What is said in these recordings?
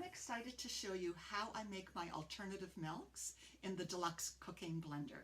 excited to show you how I make my alternative milks in the Deluxe cooking blender.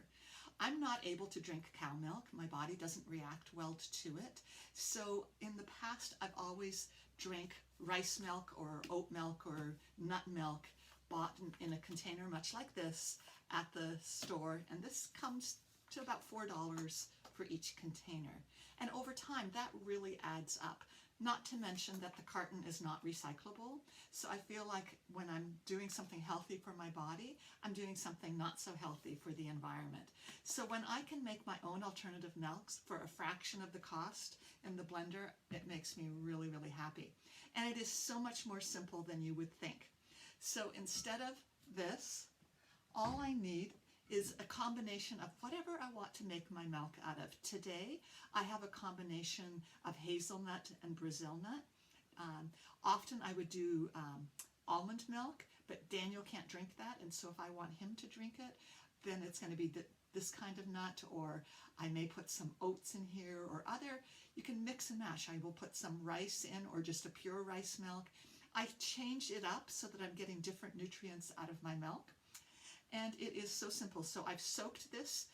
I'm not able to drink cow milk. My body doesn't react well to it. So in the past, I've always drank rice milk or oat milk or nut milk bought in a container much like this at the store. And this comes to about $4 for each container. And over time, that really adds up. Not to mention that the carton is not recyclable. So I feel like when I'm doing something healthy for my body, I'm doing something not so healthy for the environment. So when I can make my own alternative milks for a fraction of the cost in the blender, it makes me really, really happy. And it is so much more simple than you would think. So instead of this, all I need is a combination of whatever I want to make my milk out of. Today, I have a combination of hazelnut and Brazil nut. Often I would do almond milk, but Daniel can't drink that, and so if I want him to drink it, then it's going to be this kind of nut, or I may put some oats in here, or other. You can mix and match. I will put some rice in, or just a pure rice milk. I've changed it up so that I'm getting different nutrients out of my milk. And it is so simple. So I've soaked this.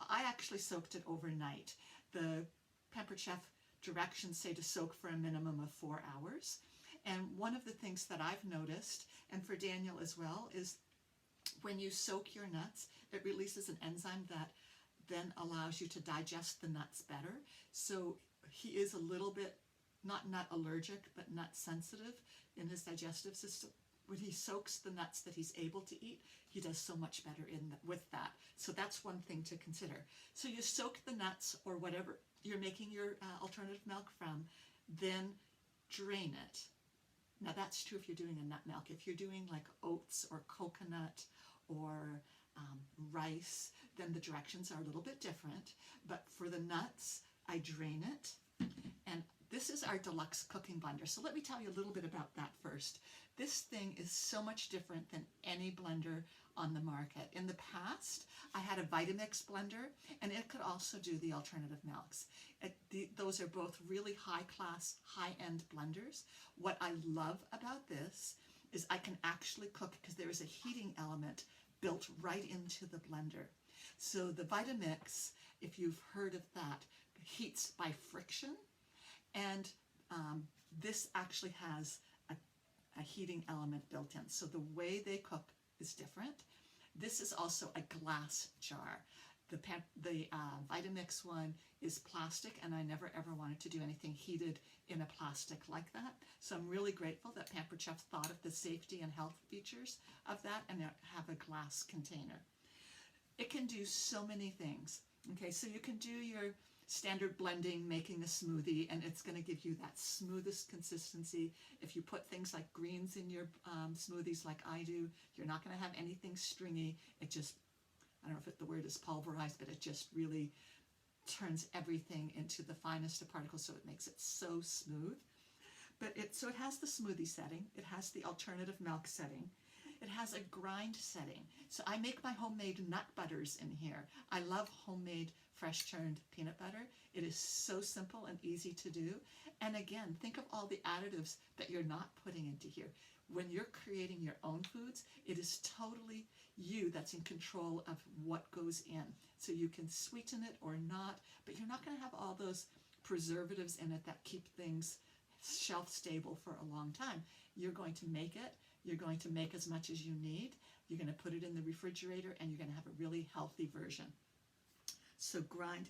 I actually soaked it overnight. The Pampered Chef directions say to soak for a minimum of 4 hours. And one of the things that I've noticed, and for Daniel as well, is when you soak your nuts, it releases an enzyme that then allows you to digest the nuts better. So he is a little bit, not nut allergic, but nut sensitive in his digestive system. When he soaks the nuts that he's able to eat, he does so much better with that. So that's one thing to consider. So you soak the nuts or whatever you're making your alternative milk from, then drain it. Now that's true if you're doing a nut milk. If you're doing like oats or coconut or rice, then the directions are a little bit different. But for the nuts, I drain it. And this is our Deluxe cooking blender. So let me tell you a little bit about that first. This thing is so much different than any blender on the market. In the past, I had a Vitamix blender, and it could also do the alternative milks. Those are both really high-class, high-end blenders. What I love about this is I can actually cook because there is a heating element built right into the blender. So the Vitamix, if you've heard of that, heats by friction, and this actually has a heating element built in. So the way they cook is different. This is also a glass jar. The Vitamix one is plastic, and I never ever wanted to do anything heated in a plastic like that. So I'm really grateful that Pampered Chef thought of the safety and health features of that and have a glass container. It can do so many things. Okay, so you can do your standard blending, making a smoothie, and it's going to give you that smoothest consistency. If you put things like greens in your smoothies like I do, you're not going to have anything stringy. It just, I don't know if the word is pulverized, but it just really turns everything into the finest of particles, so it makes it so smooth. So it has the smoothie setting, it has the alternative milk setting, it has a grind setting. So I make my homemade nut butters in here. I love homemade fresh churned peanut butter. It is so simple and easy to do. And again, think of all the additives that you're not putting into here. When you're creating your own foods, it is totally you that's in control of what goes in. So you can sweeten it or not, but you're not going to have all those preservatives in it that keep things shelf stable for a long time. You're going to make it. You're going to make as much as you need. You're going to put it in the refrigerator, and you're going to have a really healthy version. So grind.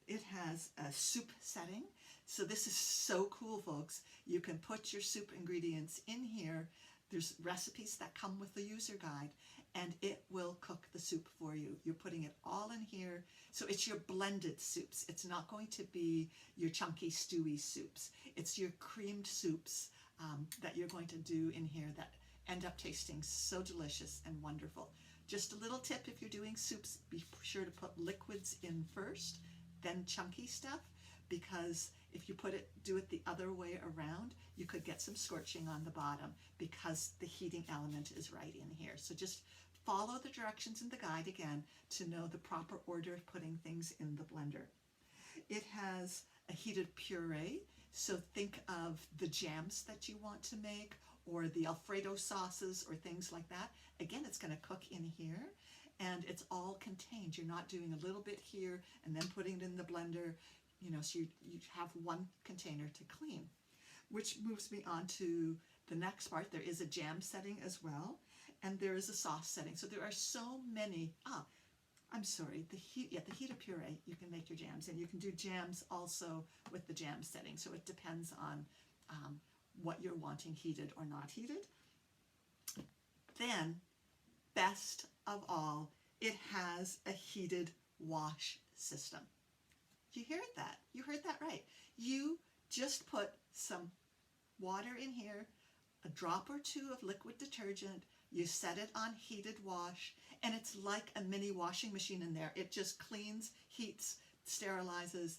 It has a soup setting. So this is so cool, folks. You can put your soup ingredients in here. There's recipes that come with the user guide, and it will cook the soup for you. You're putting it all in here. So it's your blended soups. It's not going to be your chunky, stewy soups. It's your creamed soups that you're going to do in here that end up tasting so delicious and wonderful. Just a little tip, if you're doing soups, be sure to put liquids in first, then chunky stuff, because if you do it the other way around, you could get some scorching on the bottom because the heating element is right in here. So just follow the directions in the guide again to know the proper order of putting things in the blender. It has a heated puree, so think of the jams that you want to make, or the Alfredo sauces or things like that. Again, it's going to cook in here, and it's all contained. You're not doing a little bit here and then putting it in the blender, you know, so you have one container to clean. Which moves me on to the next part. There is a jam setting as well, and there is a sauce setting. So there are so many. I'm sorry, the heat of puree, you can make your jams, and you can do jams also with the jam setting. So it depends on what you're wanting, heated or not heated. Then, best of all, it has a heated wash system. You heard that? You heard that right. You just put some water in here, a drop or two of liquid detergent, you set it on heated wash, and it's like a mini washing machine in there. It just cleans, heats, sterilizes,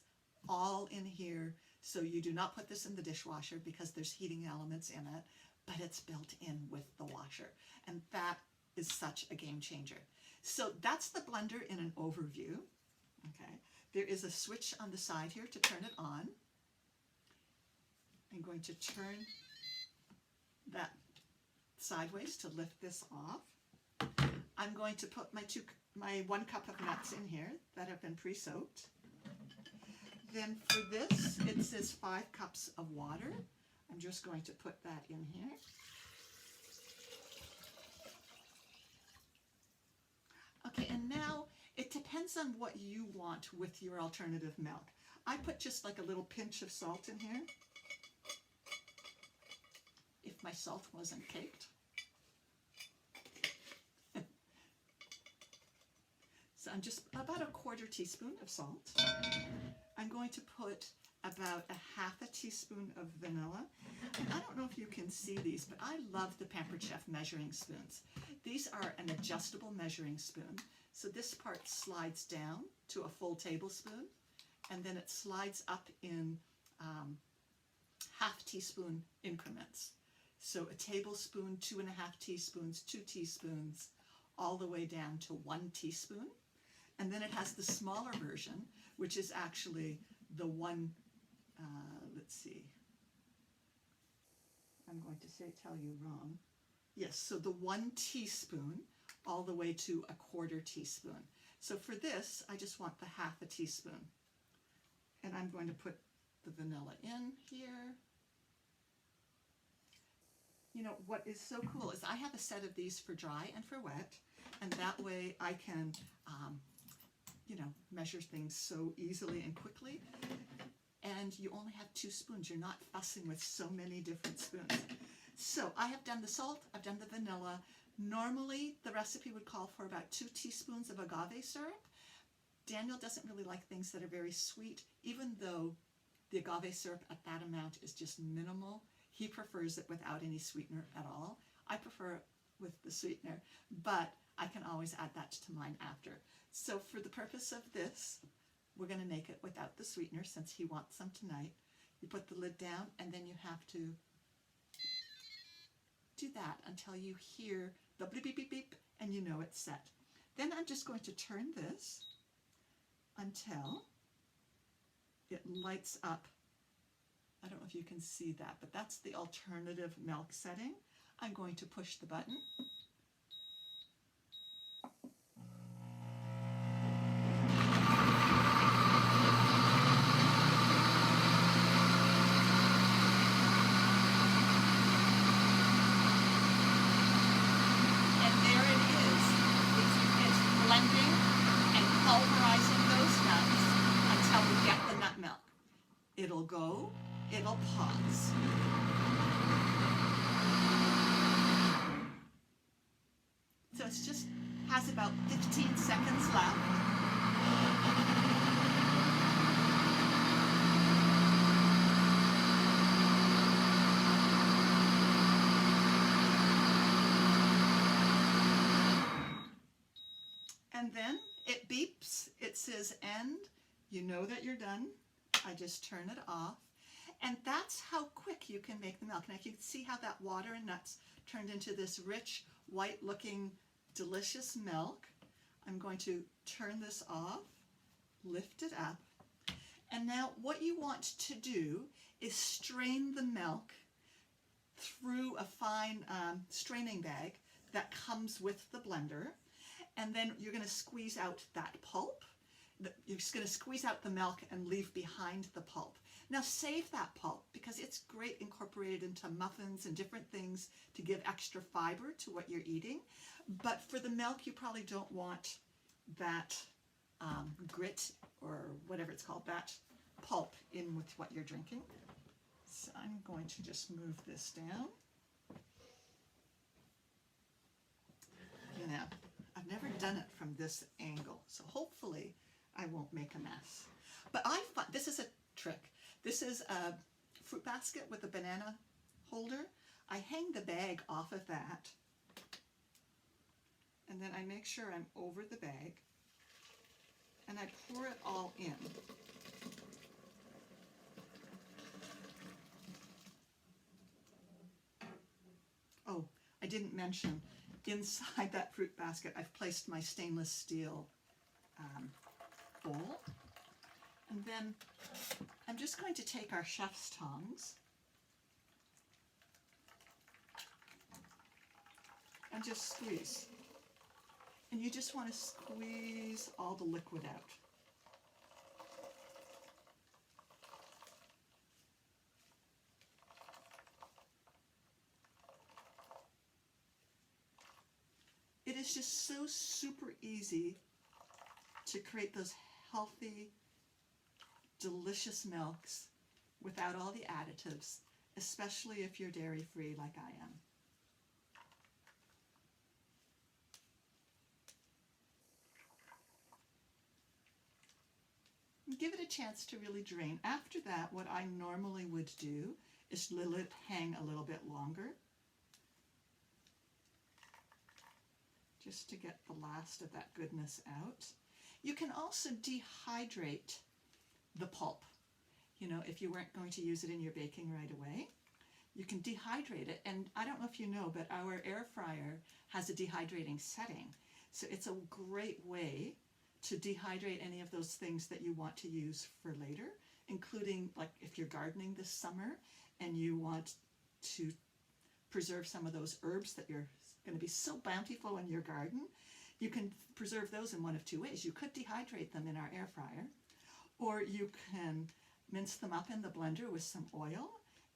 all in here. So you do not put this in the dishwasher because there's heating elements in it, but it's built in with the washer. And that is such a game changer. So that's the blender in an overview. Okay, there is a switch on the side here to turn it on. I'm going to turn that sideways to lift this off. I'm going to put my 1 cup of nuts in here that have been pre-soaked. Then for this, it says 5 cups of water. I'm just going to put that in here. Okay, and now it depends on what you want with your alternative milk. I put just like a little pinch of salt in here, if my salt wasn't caked. So I'm just about a 1/4 teaspoon of salt. I'm going to put about a 1/2 teaspoon of vanilla. And I don't know if you can see these, but I love the Pampered Chef measuring spoons. These are an adjustable measuring spoon. So this part slides down to a full tablespoon, and then it slides up in 1/2 teaspoon increments. So a tablespoon, 2.5 teaspoons, 2 teaspoons, all the way down to 1 teaspoon. And then it has the smaller version, which is actually the one, let's see, I'm going to tell you wrong. Yes, so the 1 teaspoon all the way to a 1/4 teaspoon. So for this, I just want the 1/2 teaspoon. And I'm going to put the vanilla in here. You know, what is so cool is I have a set of these for dry and for wet, and that way I can, you know, measure things so easily and quickly. And you only have 2 spoons. You're not fussing with so many different spoons. So I have done the salt, I've done the vanilla. Normally, the recipe would call for about 2 teaspoons of agave syrup. Daniel doesn't really like things that are very sweet, even though the agave syrup at that amount is just minimal. He prefers it without any sweetener at all. I prefer it with the sweetener, but I can always add that to mine after. So for the purpose of this, we're going to make it without the sweetener since he wants some tonight. You put the lid down, and then you have to do that until you hear the bleep, beep, beep, beep, and you know it's set. Then I'm just going to turn this until it lights up. I don't know if you can see that, but that's the alternative milk setting. I'm going to push the button. It'll go, it'll pause. So it's just has about 15 seconds left. And then it beeps, it says end. You know that you're done. I just turn it off, and that's how quick you can make the milk. Now you can see how that water and nuts turned into this rich, white-looking, delicious milk. I'm going to turn this off, lift it up, and now what you want to do is strain the milk through a fine straining bag that comes with the blender. And then you're going to squeeze out that pulp. You're just going to squeeze out the milk and leave behind the pulp. Now save that pulp because it's great incorporated into muffins and different things to give extra fiber to what you're eating. But for the milk, you probably don't want that grit or whatever it's called, that pulp in with what you're drinking. So I'm going to just move this down. You know, I've never done it from this angle, so hopefully I won't make a mess. But I find this is a trick. This is a fruit basket with a banana holder. I hang the bag off of that, and then I make sure I'm over the bag, and I pour it all in. Oh, I didn't mention, inside that fruit basket, I've placed my stainless steel bowl. And then I'm just going to take our chef's tongs and just squeeze. And you just want to squeeze all the liquid out. It is just so super easy to create those healthy, delicious milks without all the additives, especially if you're dairy-free like I am. Give it a chance to really drain. After that, what I normally would do is let it hang a little bit longer, just to get the last of that goodness out. You can also dehydrate the pulp. You know, if you weren't going to use it in your baking right away, you can dehydrate it. And I don't know if you know, but our air fryer has a dehydrating setting. So it's a great way to dehydrate any of those things that you want to use for later, including like if you're gardening this summer and you want to preserve some of those herbs that you're going to be so bountiful in your garden. You can preserve those in one of two ways. You could dehydrate them in our air fryer, or you can mince them up in the blender with some oil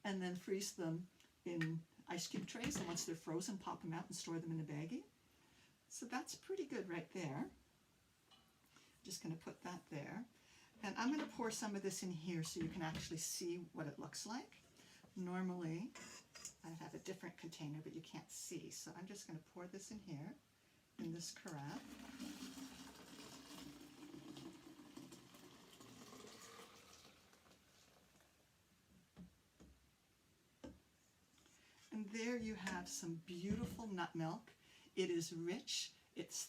and then freeze them in ice cube trays, and once they're frozen, pop them out and store them in a baggie. So that's pretty good right there. Just going to put that there. And I'm going to pour some of this in here so you can actually see what it looks like. Normally, I have a different container, but you can't see. So I'm just going to pour this in here, in this carafe. And there you have some beautiful nut milk. It is rich, it's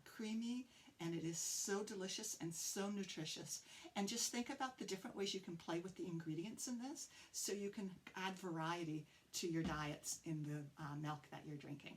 creamy, and it is so delicious and so nutritious. And just think about the different ways you can play with the ingredients in this so you can add variety to your diets in the milk that you're drinking.